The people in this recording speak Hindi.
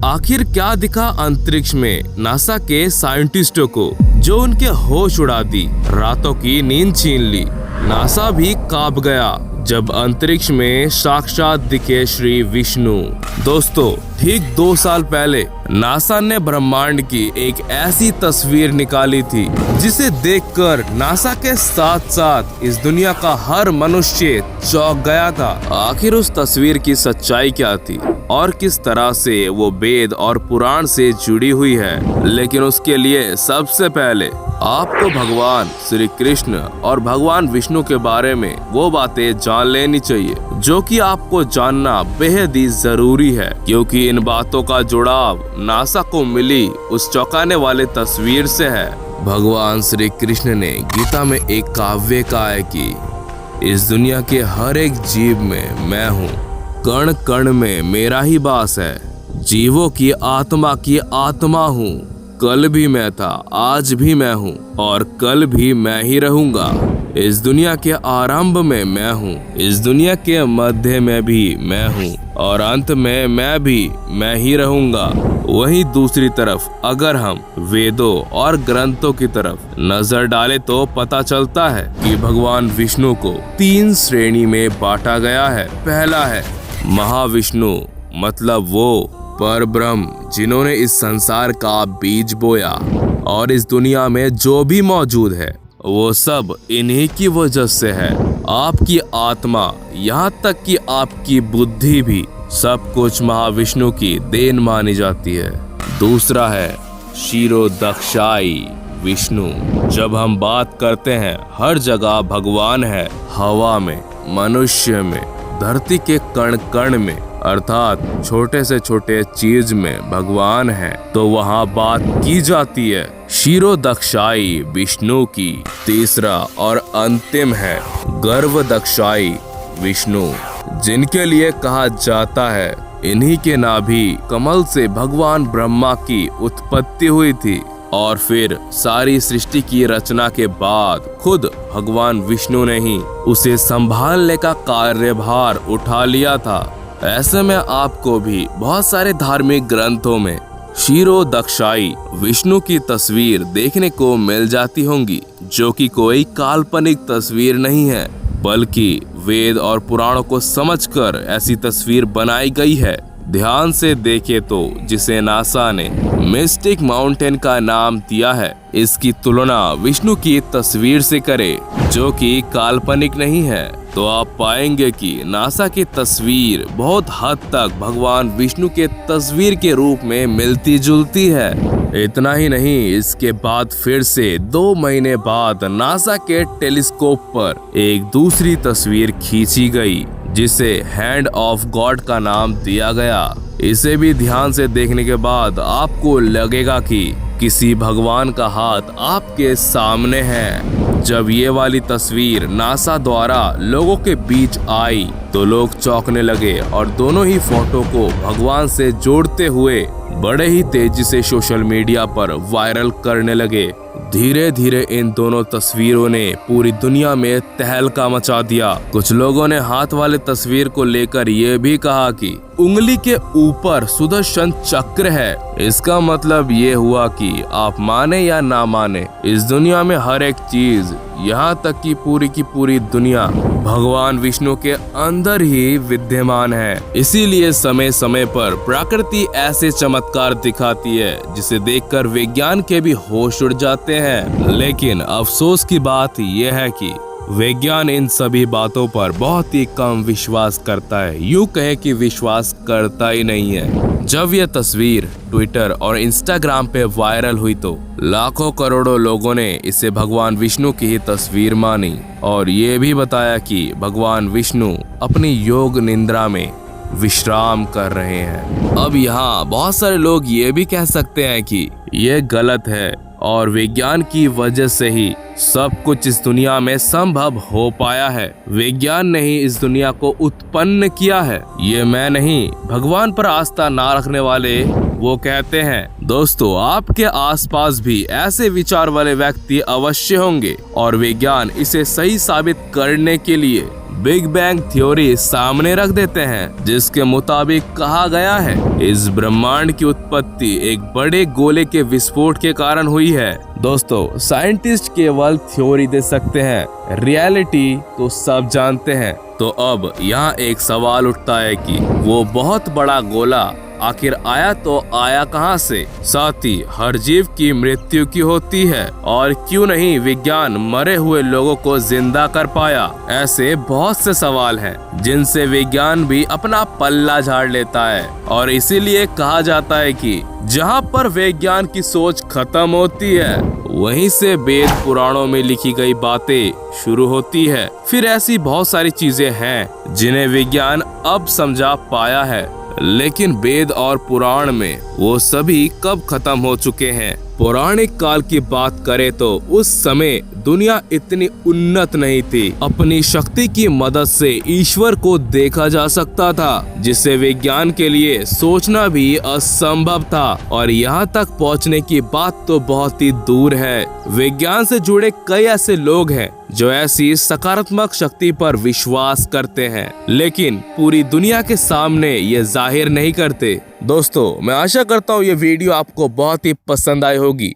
आखिर क्या दिखा अंतरिक्ष में नासा के साइंटिस्टों को, जो उनके होश उड़ा दी, रातों की नींद छीन ली। नासा भी कांप गया जब अंतरिक्ष में साक्षात दिखे श्री विष्णु। दोस्तों, ठीक 2 साल पहले नासा ने ब्रह्मांड की एक ऐसी तस्वीर निकाली थी जिसे देखकर नासा के साथ साथ इस दुनिया का हर मनुष्य चौंक गया था। आखिर उस तस्वीर की सच्चाई क्या थी और किस तरह से वो वेद और पुराण से जुड़ी हुई है। लेकिन उसके लिए सबसे पहले आपको भगवान श्री कृष्ण और भगवान विष्णु के बारे में वो बातें जान लेनी चाहिए जो कि आपको जानना बेहद ही जरूरी है, क्योंकि इन बातों का जुड़ाव नासा को मिली उस चौंकाने वाले तस्वीर से है। भगवान श्री कृष्ण ने गीता में एक काव्य कहा है कि इस दुनिया के हर एक जीव में मैं हूँ, कण कण में मेरा ही वास है, जीवों की आत्मा हूँ। कल भी मैं था, आज भी मैं हूँ और कल भी मैं ही रहूंगा। इस दुनिया के आरंभ में मैं हूँ, इस दुनिया के मध्य में भी मैं हूँ और अंत में मैं ही रहूंगा। वहीं दूसरी तरफ अगर हम वेदों और ग्रंथों की तरफ नजर डालें तो पता चलता है कि भगवान विष्णु को 3 श्रेणी में बांटा गया है। पहला है महाविष्णु, मतलब वो पर ब्रह्म जिन्होंने इस संसार का बीज बोया और इस दुनिया में जो भी मौजूद है वो सब इन्हीं की वजह से है। आपकी आत्मा, यहाँ तक कि आपकी बुद्धि भी सब कुछ महाविष्णु की देन मानी जाती है। दूसरा है क्षीरोदक्षाई विष्णु। जब हम बात करते हैं हर जगह भगवान है, हवा में, मनुष्य में, धरती के कण कण में, अर्थात छोटे से छोटे चीज में भगवान है, तो वहाँ बात की जाती है क्षीरोदक्षाई विष्णु की। तीसरा और अंतिम है गर्भदक्षाई विष्णु, जिनके लिए कहा जाता है इन्हीं के नाभि कमल से भगवान ब्रह्मा की उत्पत्ति हुई थी और फिर सारी सृष्टि की रचना के बाद खुद भगवान विष्णु ने ही उसे संभालने का कार्यभार उठा लिया था। ऐसे में आपको भी बहुत सारे धार्मिक ग्रंथों में क्षीरोदक्षाई विष्णु की तस्वीर देखने को मिल जाती होंगी, जो कि कोई काल्पनिक तस्वीर नहीं है, बल्कि वेद और पुराणों को समझकर ऐसी तस्वीर बनाई गई है। ध्यान से देखे तो जिसे नासा ने मिस्टिक माउंटेन का नाम दिया है, इसकी तुलना विष्णु की तस्वीर से करे जो कि काल्पनिक नहीं है, तो आप पाएंगे कि नासा की तस्वीर बहुत हद तक भगवान विष्णु के तस्वीर के रूप में मिलती जुलती है। इतना ही नहीं, इसके बाद फिर से 2 महीने बाद नासा के टेलीस्कोप पर एक दूसरी तस्वीर खींची गई जिसे हैंड ऑफ गॉड का नाम दिया गया। इसे भी ध्यान से देखने के बाद आपको लगेगा कि किसी भगवान का हाथ आपके सामने है। जब ये वाली तस्वीर नासा द्वारा लोगों के बीच आई तो लोग चौंकने लगे और दोनों ही फोटो को भगवान से जोड़ते हुए बड़े ही तेजी से सोशल मीडिया पर वायरल करने लगे। धीरे धीरे इन दोनों तस्वीरों ने पूरी दुनिया में तहलका मचा दिया। कुछ लोगों ने हाथ वाले तस्वीर को लेकर ये भी कहा कि उंगली के ऊपर सुदर्शन चक्र है। इसका मतलब ये हुआ कि आप माने या ना माने, इस दुनिया में हर एक चीज, यहाँ तक कि की पूरी दुनिया भगवान विष्णु के अंदर ही विद्यमान है। इसीलिए समय समय पर प्रकृति ऐसे चमत्कार दिखाती है जिसे देखकर विज्ञान के भी होश उड़ जाते हैं। लेकिन अफसोस की बात यह है कि विज्ञान इन सभी बातों पर बहुत ही कम विश्वास करता है, यूं कहे कि विश्वास करता ही नहीं है। जब यह तस्वीर ट्विटर और इंस्टाग्राम पे वायरल हुई तो लाखों करोड़ों लोगों ने इसे भगवान विष्णु की ही तस्वीर मानी और ये भी बताया कि भगवान विष्णु अपनी योग निद्रा में विश्राम कर रहे हैं। अब यहाँ बहुत सारे लोग ये भी कह सकते हैं कि ये गलत है और विज्ञान की वजह से ही सब कुछ इस दुनिया में संभव हो पाया है। विज्ञान ने ही इस दुनिया को उत्पन्न किया है, ये मैं नहीं। भगवान पर आस्था ना रखने वाले वो कहते हैं। दोस्तों, आपके आसपास भी ऐसे विचार वाले व्यक्ति अवश्य होंगे और विज्ञान इसे सही साबित करने के लिए बिग बैंग थ्योरी सामने रख देते हैं, जिसके मुताबिक कहा गया है इस ब्रह्मांड की उत्पत्ति एक बड़े गोले के विस्फोट के कारण हुई है। दोस्तों, साइंटिस्ट केवल थ्योरी दे सकते हैं, रियलिटी तो सब जानते हैं। तो अब यहाँ एक सवाल उठता है कि वो बहुत बड़ा गोला आखिर आया तो आया कहाँ से? साथ ही हर जीव की मृत्यु की होती है, और क्यों नहीं विज्ञान मरे हुए लोगों को जिंदा कर पाया? ऐसे बहुत से सवाल हैं जिनसे विज्ञान भी अपना पल्ला झाड़ लेता है, और इसीलिए कहा जाता है कि जहाँ पर विज्ञान की सोच खत्म होती है, वहीं से वेद पुराणों में लिखी गई बातें शुरू होती है। फिर ऐसी बहुत सारी चीजें हैं जिन्हें विज्ञान अब समझा पाया है, लेकिन वेद और पुराण में वो सभी कब खत्म हो चुके हैं। पौराणिक काल की बात करें तो उस समय दुनिया इतनी उन्नत नहीं थी। अपनी शक्ति की मदद से ईश्वर को देखा जा सकता था, जिसे विज्ञान के लिए सोचना भी असंभव था, और यहाँ तक पहुँचने की बात तो बहुत ही दूर है। विज्ञान से जुड़े कई ऐसे लोग हैं जो ऐसी सकारात्मक शक्ति पर विश्वास करते हैं, लेकिन पूरी दुनिया के सामने ये जाहिर नहीं करते। दोस्तों, मैं आशा करता हूँ ये वीडियो आपको बहुत ही पसंद आई होगी।